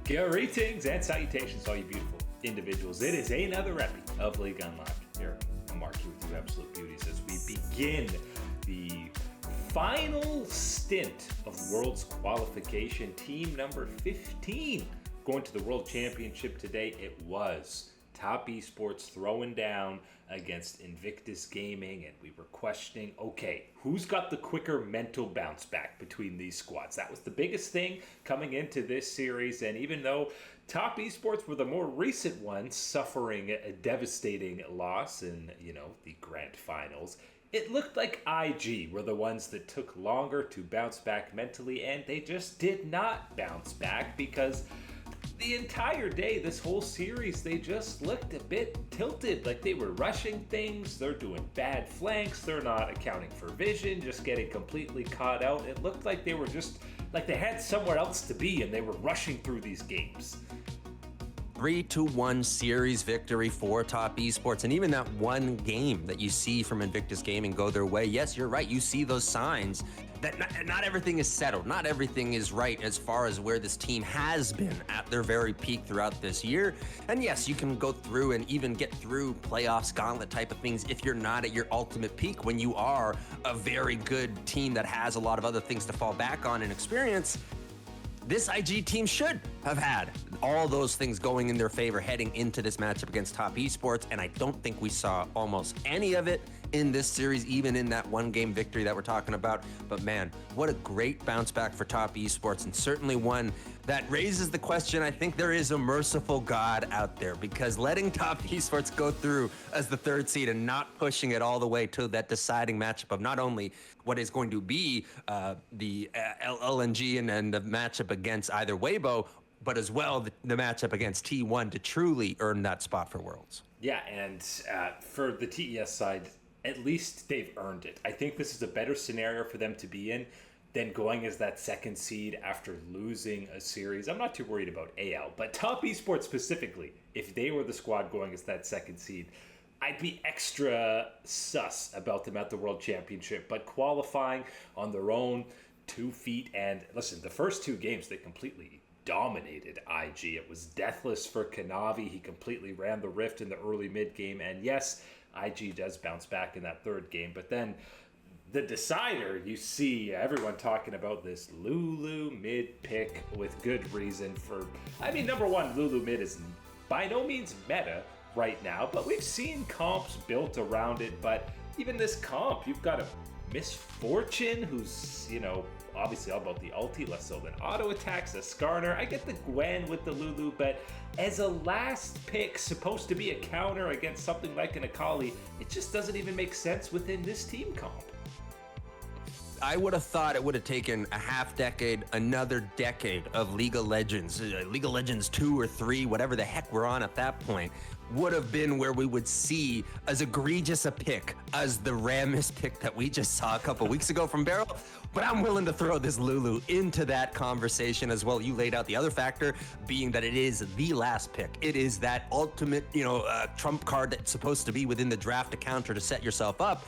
Greetings and salutations, all you beautiful individuals. It is another epi of League Unlocked. Here, I'm Mark here with you absolute beauties as we begin the final stint of World's qualification. Team number 15 going to the World Championship today. It was Top eSports throwing down against Invictus Gaming, and we were questioning, okay, who's got the quicker mental bounce back between these squads? That was the biggest thing coming into this series, and even though Top eSports were the more recent ones suffering a devastating loss in, the grand finals, it looked like IG were the ones that took longer to bounce back mentally, and they just did not bounce back because the entire day, this whole series, they just looked a bit tilted, like they were rushing things, they're doing bad flanks, they're not accounting for vision, just getting completely caught out. It looked like they were just, like they had somewhere else to be and they were rushing through these games. 3-1 series victory for Top eSports, and even that one game that you see from Invictus Gaming go their way. Yes, you're right. You see those signs that not everything is settled. Not everything is right as far as where this team has been at their very peak throughout this year. And yes, you can go through and even get through playoffs, gauntlet type of things if you're not at your ultimate peak when you are a very good team that has a lot of other things to fall back on and experience. This IG team should have had all those things going in their favor heading into this matchup against Top eSports, and I don't think we saw almost any of it in this series, even in that one-game victory that we're talking about. But man, what a great bounce back for Top eSports, and certainly one that raises the question, I think there is a merciful God out there, because letting Top eSports go through as the third seed and not pushing it all the way to that deciding matchup of not only what is going to be the LNG and the matchup against either Weibo, but as well the matchup against T1 to truly earn that spot for Worlds. Yeah, and for the TES side, at least they've earned it. I think this is a better scenario for them to be in than going as that second seed after losing a series. I'm not too worried about AL, but Top eSports specifically, if they were the squad going as that second seed, I'd be extra sus about them at the World Championship. But qualifying on their own 2 feet, and listen, the first 2 games, they completely dominated IG. It was deathless for Kanavi. He completely ran the rift in the early mid game, and yes, IG does bounce back in that third game, but then the decider, you see everyone talking about this Lulu mid pick with good reason number one, Lulu mid is by no means meta right now, but we've seen comps built around it. But even this comp, you've got a Misfortune, who's, obviously all about the ulti, less so than auto attacks, a Skarner. I get the Gwen with the Lulu, but as a last pick, supposed to be a counter against something like an Akali, it just doesn't even make sense within this team comp. I would have thought it would have taken a half decade, another decade of League of Legends, League of Legends 2 or 3, whatever the heck we're on at that point, would have been where we would see as egregious a pick as the Rammus pick that we just saw a couple weeks ago from Barrel. But I'm willing to throw this Lulu into that conversation as well. You laid out the other factor being that it is the last pick. It is that ultimate, trump card that's supposed to be within the draft to counter to set yourself up.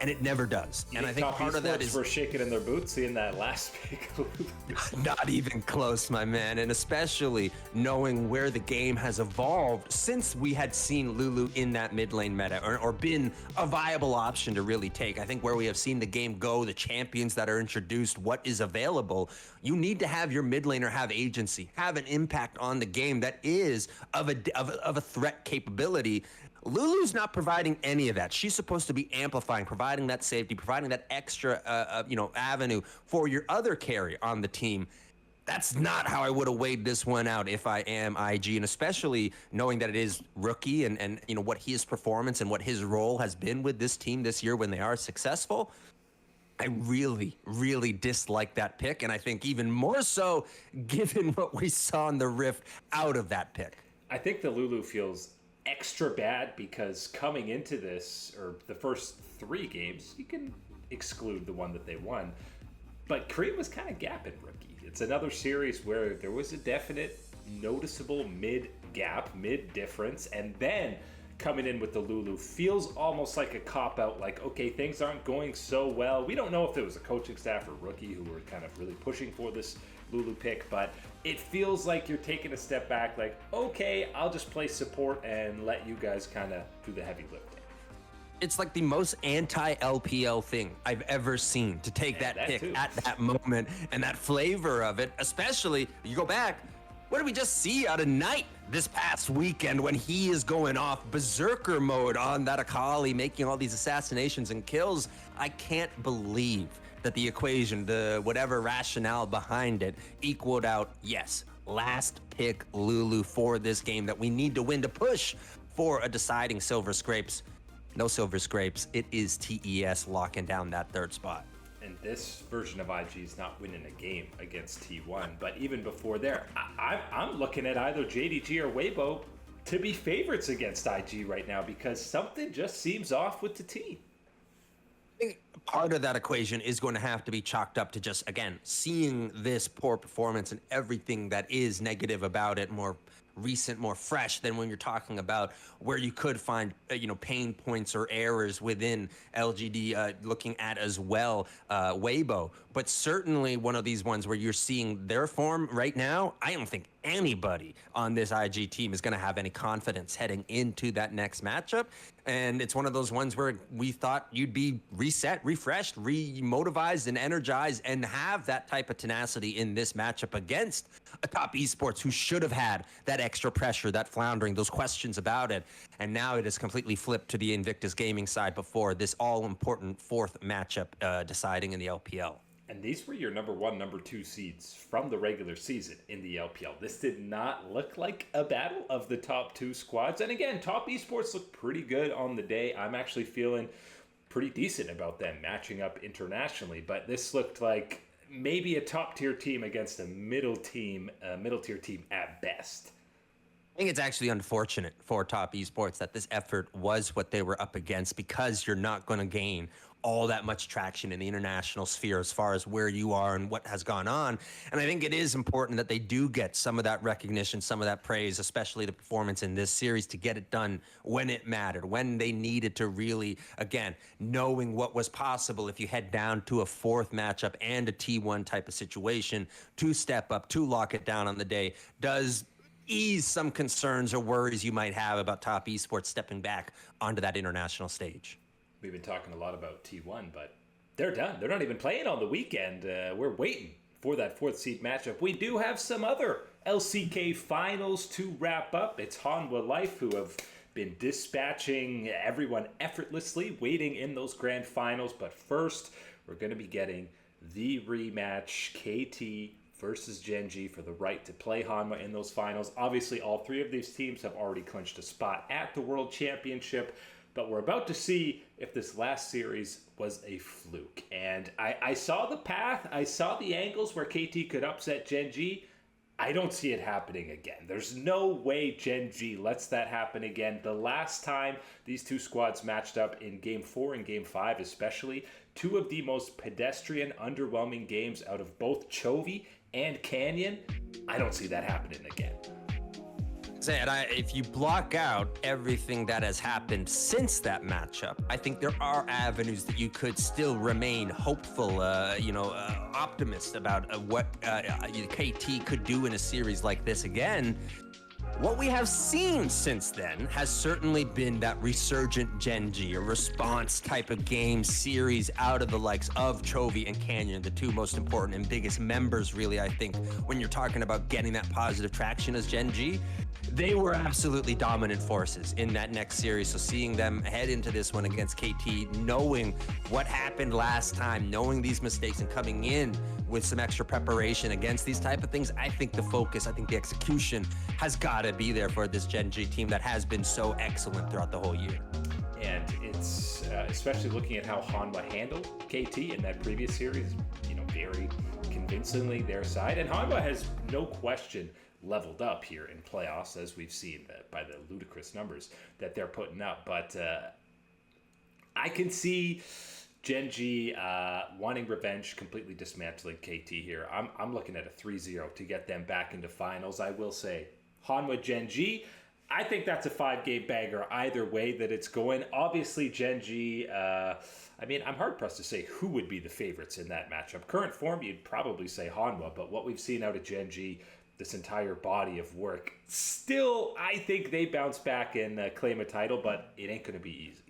And it never does. And I think part of that is we're shaking in their boots seeing that last pick. Not even close, my man. And especially knowing where the game has evolved since we had seen Lulu in that mid lane meta or been a viable option to really take. I think where we have seen the game go, the champions that are introduced, what is available, you need to have your mid laner have agency, have an impact on the game that is of a threat capability. Lulu's not providing any of that. She's supposed to be amplifying, providing that safety, providing that extra, avenue for your other carry on the team. That's not how I would have weighed this one out if I am IG, and especially knowing that it is rookie and what his performance and what his role has been with this team this year when they are successful. I really, really dislike that pick, and I think even more so given what we saw in the Rift out of that pick. I think the Lulu feels extra bad because coming into this, or the first 3 games, you can exclude the one that they won, but Korea was kind of gapping rookie. It's another series where there was a definite noticeable mid gap, mid difference, and then coming in with the Lulu feels almost like a cop-out, like, okay, things aren't going so well. We don't know if it was a coaching staff or rookie who were kind of really pushing for this Lulu pick, but it feels like you're taking a step back, like, okay, I'll just play support and let you guys kind of do the heavy lifting. It's like the most anti-LPL thing I've ever seen, to take that pick too, at that moment, and that flavor of it, especially, you go back, what did we just see out of Knight this past weekend when he is going off berserker mode on that Akali, making all these assassinations and kills? I can't believe that the equation, the whatever rationale behind it, equaled out, yes, last pick Lulu for this game that we need to win to push for a deciding Silver Scrapes. No Silver Scrapes. It is TES locking down that third spot. And this version of IG is not winning a game against T1. But even before there, I'm looking at either JDG or Weibo to be favorites against IG right now, because something just seems off with the team. I think part of that equation is going to have to be chalked up to just, again, seeing this poor performance and everything that is negative about it, more recent, more fresh than when you're talking about where you could find, pain points or errors within LGD, looking at as well, Weibo. But certainly one of these ones where you're seeing their form right now, I don't think anybody on this IG team is going to have any confidence heading into that next matchup. And it's one of those ones where we thought you'd be reset, refreshed, re-motivized, and energized, and have that type of tenacity in this matchup against a top esports who should have had that extra pressure, that floundering, those questions about it. And now it is completely flipped to the Invictus Gaming side before this all-important fourth matchup deciding in the LPL. And these were your number 1, number 2 seeds from the regular season in the LPL. This did not look like a battle of the top 2 squads. And again, top esports looked pretty good on the day. I'm actually feeling pretty decent about them matching up internationally. But this looked like maybe a top tier team against a middle tier team at best. I think it's actually unfortunate for top esports that this effort was what they were up against, because you're not going to gain all that much traction in the international sphere as far as where you are and what has gone on. And I think it is important that they do get some of that recognition, some of that praise, especially the performance in this series, to get it done when it mattered, when they needed to really, again, knowing what was possible if you head down to a fourth matchup and a T1 type of situation, to step up, to lock it down on the day, does ease some concerns or worries you might have about top esports stepping back onto that international stage. We've been talking a lot about T1, but they're done. They're not even playing on the weekend. We're waiting for that 4th seed matchup. We do have some other LCK finals to wrap up. It's Hanwha Life who have been dispatching everyone effortlessly, waiting in those grand finals. But first, we're going to be getting the rematch, KT versus Gen G, for the right to play Hanwha in those finals. Obviously, all 3 of these teams have already clinched a spot at the World Championship. But we're about to see if this last series was a fluke. And I saw the path. I saw the angles where KT could upset Gen G. I don't see it happening again. There's no way Gen G lets that happen again. The last time these 2 squads matched up in Game 4 and Game 5 especially, 2 of the most pedestrian, underwhelming games out of both Chovy and Canyon, I don't see that happening again. If you block out everything that has happened since that matchup, I think there are avenues that you could still remain hopeful, optimist about what KT could do in a series like this again. What we have seen since then has certainly been that resurgent Gen G, a response type of game series out of the likes of Chovy and Canyon, the 2 most important and biggest members, really, I think, when you're talking about getting that positive traction as Gen G. They were absolutely dominant forces in that next series. So seeing them head into this one against KT, knowing what happened last time, knowing these mistakes and coming in with some extra preparation against these type of things, I think the focus, I think the execution has got to be there for this Gen G team that has been so excellent throughout the whole year. And it's especially looking at how Hanwha handled KT in that previous series, very convincingly their side. And Hanwha has no question leveled up here in playoffs, as we've seen by the ludicrous numbers that they're putting up. But I can see Gen G wanting revenge, completely dismantling KT here. I'm looking at a 3-0 to get them back into finals. I will say, Hanwha Gen G, I think that's a 5-game banger either way that it's going. Obviously, Gen G, I mean, I'm hard-pressed to say who would be the favorites in that matchup. Current form, you'd probably say Hanwha, but what we've seen out of Gen G, this entire body of work, still, I think they bounce back and claim a title, but it ain't going to be easy.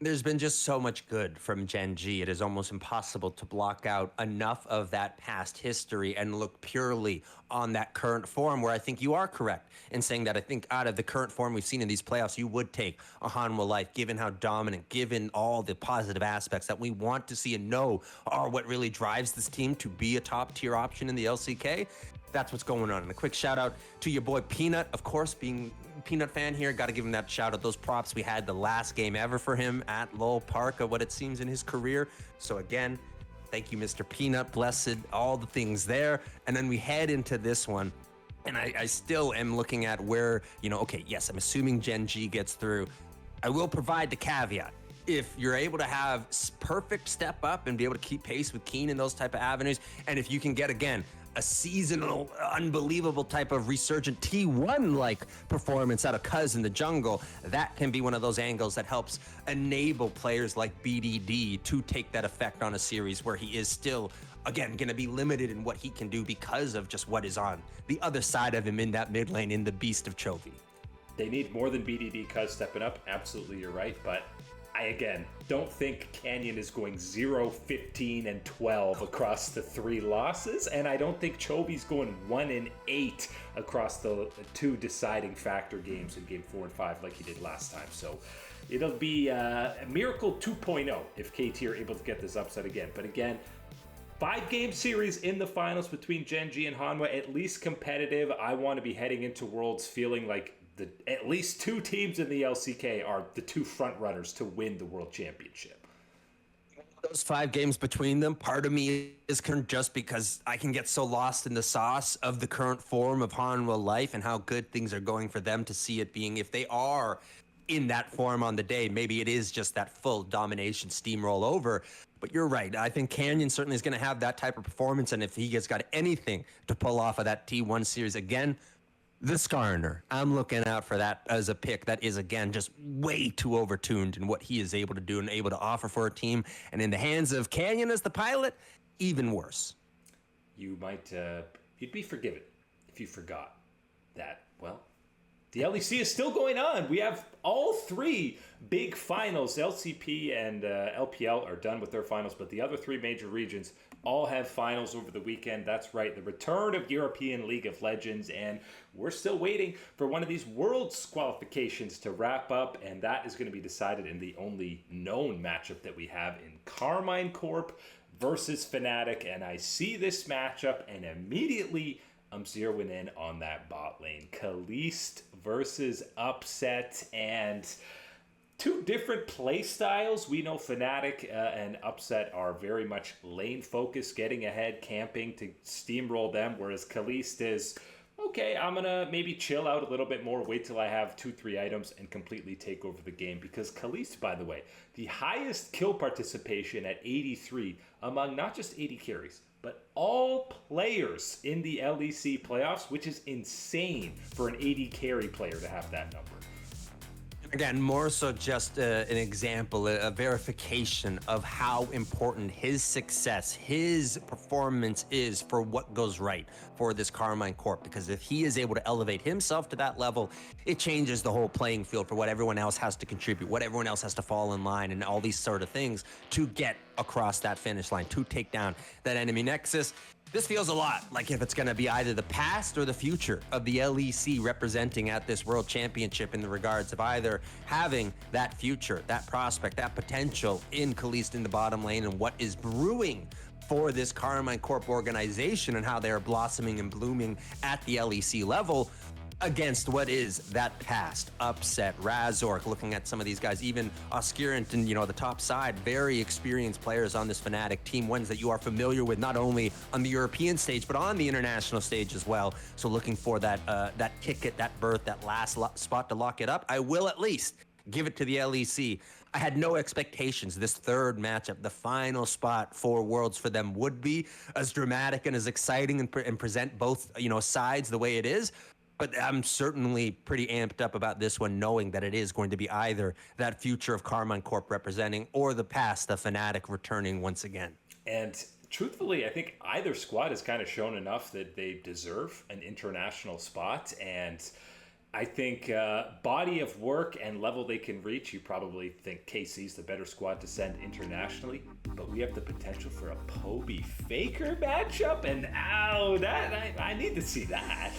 There's been just so much good from Gen G. It is almost impossible to block out enough of that past history and look purely on that current form, where I think you are correct in saying that I think out of the current form we've seen in these playoffs, you would take a Hanwha Life, given how dominant, given all the positive aspects that we want to see and know are what really drives this team to be a top-tier option in the LCK. That's what's going on. And a quick shout out to your boy Peanut, of course, being Peanut fan here. Got to give him that shout out. Those props, we had the last game ever for him at Lowell Park of what it seems in his career. So again, thank you, Mr. Peanut. Blessed, all the things there. And then we head into this one. And I still am looking at where, okay, yes, I'm assuming Gen G gets through. I will provide the caveat. If you're able to have perfect step up and be able to keep pace with Keen in those type of avenues, and if you can get, again, a seasonal, unbelievable type of resurgent T1-like performance out of Cuz in the jungle, that can be one of those angles that helps enable players like BDD to take that effect on a series where he is still, again, going to be limited in what he can do because of just what is on the other side of him in that mid lane in the beast of Chovy. They need more than BDD Cuz stepping up. Absolutely, you're right. But I, again, don't think Canyon is going 0, 15, and 12 across the 3 losses. And I don't think Chovy's going 1 and 8 across the 2 deciding factor games in game 4 and 5 like he did last time. So it'll be a miracle 2.0 if KT are able to get this upset again. But again, 5-game series in the finals between Gen G and Hanwha, at least competitive. I want to be heading into Worlds feeling like at least 2 teams in the LCK are the 2 front runners to win the World Championship. Those 5 games between them, part of me is just because I can get so lost in the sauce of the current form of Hanwha Life and how good things are going for them, to see it being, if they are in that form on the day, maybe it is just that full domination steamroll over. But you're right. I think Canyon certainly is going to have that type of performance, and if he has got anything to pull off of that T1 series again, the Skarner, I'm looking out for that as a pick that is, again, just way too overtuned in what he is able to do and able to offer for a team. And in the hands of Canyon as the pilot, even worse. You might, you'd be forgiven if you forgot that, well, the LEC is still going on. We have all 3 big finals. LCP and LPL are done with their finals, but the other 3 major regions all have finals over the weekend. That's right, the return of European League of Legends, and we're still waiting for one of these Worlds qualifications to wrap up, and that is going to be decided in the only known matchup that we have in Carmine Corp versus Fnatic. And I see this matchup, and immediately I'm zeroing in on that bot lane. Kalist versus Upset, and 2 different play styles. We know Fnatic and Upset are very much lane focused, getting ahead, camping to steamroll them, whereas Kalist is, okay, I'm going to maybe chill out a little bit more, wait till I have 2-3 items and completely take over the game. Because Kalist, by the way, the highest kill participation at 83 among not just 80 carries, but all players in the LEC playoffs, which is insane for an 80 carry player to have that number. Again, more so just an example, a verification of how important his success, his performance is for what goes right for this Carmine Corp. Because if he is able to elevate himself to that level, it changes the whole playing field for what everyone else has to contribute, what everyone else has to fall in line, and all these sort of things to get across that finish line, to take down that enemy nexus. This feels a lot like if it's going to be either the past or the future of the LEC representing at this World Championship, in the regards of either having that future, that prospect, that potential in Kalist in the bottom lane, and what is brewing for this Carmine Corp organization and how they are blossoming and blooming at the LEC level, against what is that past. Upset, Razork, looking at some of these guys, even Oscurant and, the top side, very experienced players on this Fnatic team, ones that you are familiar with not only on the European stage, but on the international stage as well. So looking for that ticket, that berth, that last spot to lock it up. I will at least give it to the LEC. I had no expectations this 3rd matchup, the final spot for Worlds for them, would be as dramatic and as exciting and present both, sides the way it is. But I'm certainly pretty amped up about this one, knowing that it is going to be either that future of Carmine Corp representing or the past, the Fnatic returning once again. And truthfully, I think either squad has kind of shown enough that they deserve an international spot. And I think body of work and level they can reach, you probably think KC's the better squad to send internationally. But we have the potential for a Poby Faker matchup. And I need to see that.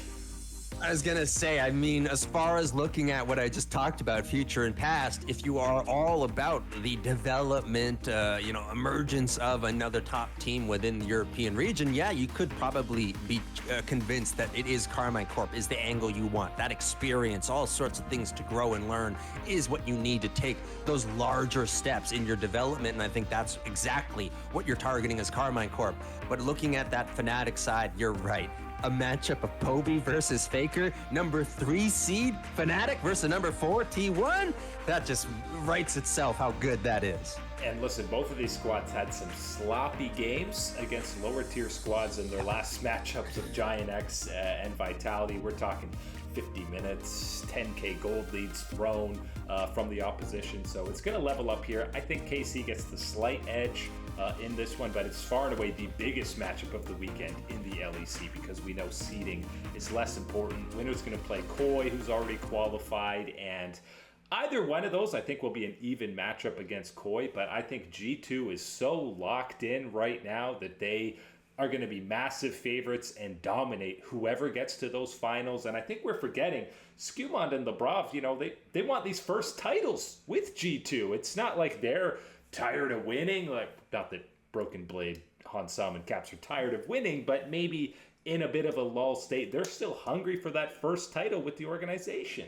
I was going to say, I mean, as far as looking at what I just talked about, future and past, if you are all about the development, emergence of another top team within the European region, yeah, you could probably be convinced that it is Carmine Corp is the angle you want. That experience, all sorts of things to grow and learn is what you need to take those larger steps in your development. And I think that's exactly what you're targeting as Carmine Corp. But looking at that Fnatic side, you're right. A matchup of Poby versus Faker, number 3 seed, Fnatic versus number 4 T1. That just writes itself how good that is. And listen, both of these squads had some sloppy games against lower tier squads in their last matchups of Giant X and Vitality. We're talking 50 minutes, 10k gold leads thrown from the opposition. So it's going to level up here. I think KC gets the slight edge in this one, but it's far and away the biggest matchup of the weekend in the LEC because we know seeding is less important. Winner's going to play Koi, who's already qualified, and either one of those I think will be an even matchup against Koi, but I think G2 is so locked in right now that they are going to be massive favorites and dominate whoever gets to those finals. And I think we're forgetting Skumond and Lebrov, they want these first titles with G2. It's not like they're tired of winning, like not that Broken Blade, Hansam, and Caps are tired of winning, but maybe in a bit of a lull state, they're still hungry for that first title with the organization.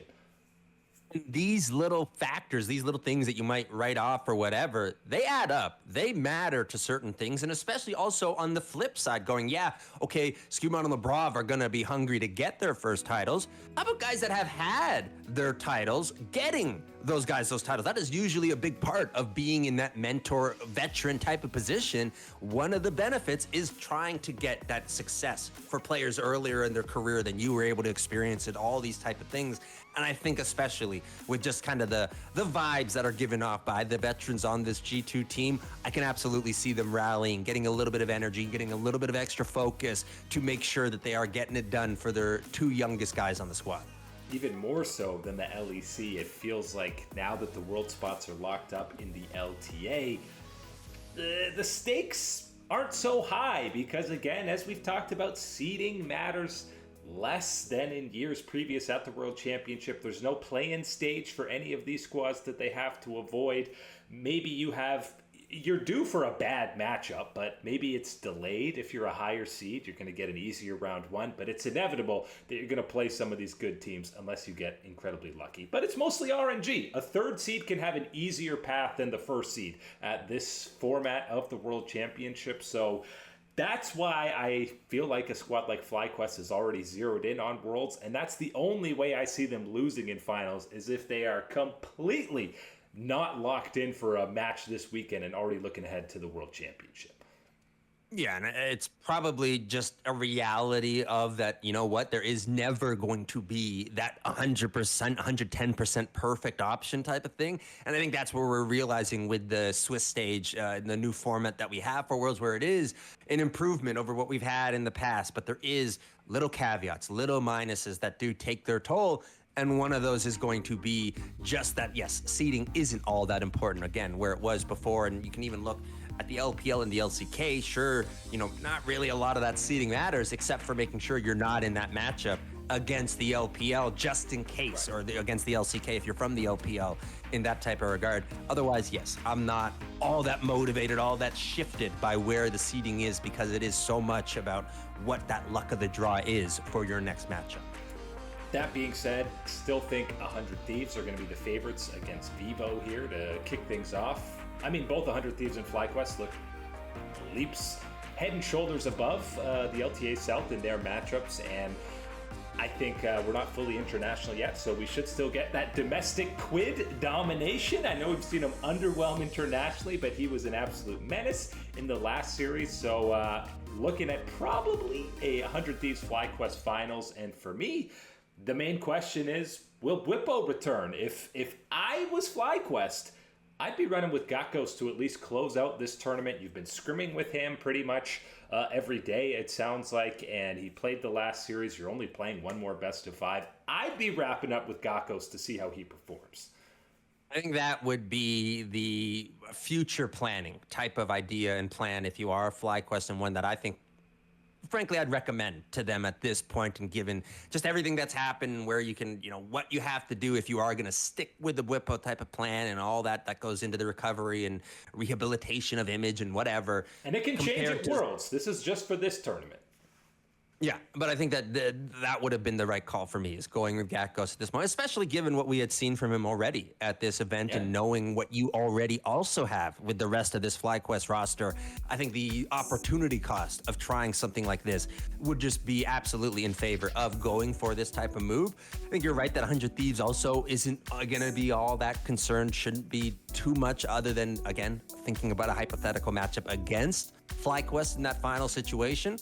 These little factors, these little things that you might write off or whatever, they add up. They matter to certain things, and especially also on the flip side going, yeah, okay, Skumon and Lebrov are going to be hungry to get their first titles. How about guys that have had their titles getting those guys those titles? That is usually a big part of being in that mentor veteran type of position. One of the benefits is trying to get that success for players earlier in their career than you were able to experience it, all these type of things. And I think especially with just kind of the vibes that are given off by the veterans on this G2 team, I can absolutely see them rallying, getting a little bit of energy, getting a little bit of extra focus to make sure that they are getting it done for their 2 youngest guys on the squad. Even more so than the LEC, it feels like now that the world spots are locked up in the LTA, the stakes aren't so high because, again, as we've talked about, seeding matters less than in years previous at the World Championship. There's no play-in stage for any of these squads that they have to avoid. Maybe you're due for a bad matchup, but maybe it's delayed. If you're a higher seed, you're going to get an easier round 1, but it's inevitable that you're going to play some of these good teams unless you get incredibly lucky. But it's mostly RNG. A 3rd seed can have an easier path than the 1st seed at this format of the World Championship. So that's why I feel like a squad like FlyQuest is already zeroed in on Worlds, and that's the only way I see them losing in finals is if they are completely not locked in for a match this weekend and already looking ahead to the World Championship. Yeah, and it's probably just a reality of that, you know what, there is never going to be that 100%, 110% perfect option type of thing. And I think that's where we're realizing with the Swiss stage, the new format that we have for Worlds, where it is an improvement over what we've had in the past. But there is little caveats, little minuses that do take their toll. And one of those is going to be just that, yes, seeding isn't all that important, again, where it was before. And you can even look at the LPL and the LCK, sure, not really a lot of that seeding matters, except for making sure you're not in that matchup against the LPL just in case, or against the LCK if you're from the LPL in that type of regard. Otherwise, yes, I'm not all that motivated, all that shifted by where the seeding is, because it is so much about what that luck of the draw is for your next matchup. That being said, still think 100 Thieves are going to be the favorites against Vivo here to kick things off. I mean, both 100 Thieves and FlyQuest look leaps head and shoulders above the LTA South in their matchups, and I think we're not fully international yet, so we should still get that domestic Quid domination. I know we've seen him underwhelm internationally, but he was an absolute menace in the last series, so looking at probably a 100 Thieves FlyQuest finals, and for me, The main question is, will Bwipo return? If I was FlyQuest, I'd be running with Gakos to at least close out this tournament. You've been scrimming with him pretty much every day, it sounds like, and he played the last series. You're only playing one more best of 5. I'd be wrapping up with Gakos to see how he performs. I think that would be the future planning type of idea and plan if you are a FlyQuest, and one that I think, frankly, I'd recommend to them at this point, and given just everything that's happened, where you can, what you have to do if you are going to stick with the Bwipo type of plan and all that goes into the recovery and rehabilitation of image and whatever. And it can change at Worlds. This is just for this tournament. Yeah, but I think that would have been the right call for me, is going with Gakos at this point, especially given what we had seen from him already at this event, and knowing what you already also have with the rest of this FlyQuest roster. I think the opportunity cost of trying something like this would just be absolutely in favor of going for this type of move. I think you're right that 100 Thieves also isn't going to be all that concerned, shouldn't be too much, other than, again, thinking about a hypothetical matchup against FlyQuest in that final situation.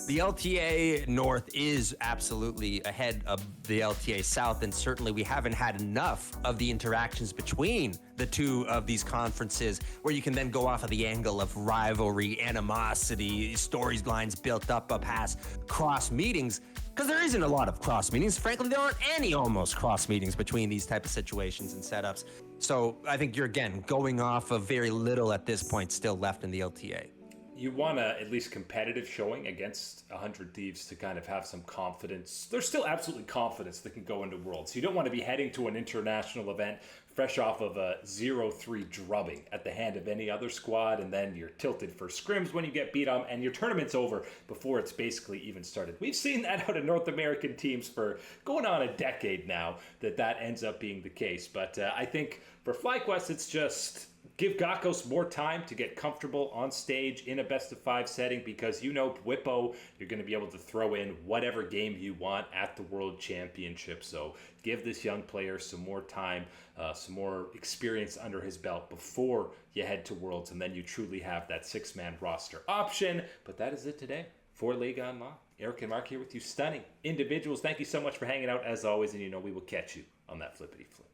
The LTA North is absolutely ahead of the LTA South, and certainly we haven't had enough of the interactions between the two of these conferences where you can then go off of the angle of rivalry, animosity, storylines built up past cross meetings, because there isn't a lot of cross meetings. Frankly, there aren't any almost cross meetings between these type of situations and setups. So I think you're, again, going off of very little at this point still left in the LTA. You want a at least competitive showing against 100 Thieves to kind of have some confidence. There's still absolutely confidence that can go into Worlds. You don't want to be heading to an international event fresh off of a 0-3 drubbing at the hand of any other squad, and then you're tilted for scrims when you get beat on, and your tournament's over before it's basically even started. We've seen that out of North American teams for going on a decade now, that ends up being the case. But I think for FlyQuest, it's just give Gakos more time to get comfortable on stage in a best-of-5 setting, because Bwipo, you're going to be able to throw in whatever game you want at the World Championship. So give this young player some more time, some more experience under his belt before you head to Worlds, and then you truly have that 6-man roster option. But that is it today for Liga Online. Eric and Mark here with you. Stunning individuals. Thank you so much for hanging out as always, and we will catch you on that flippity flip.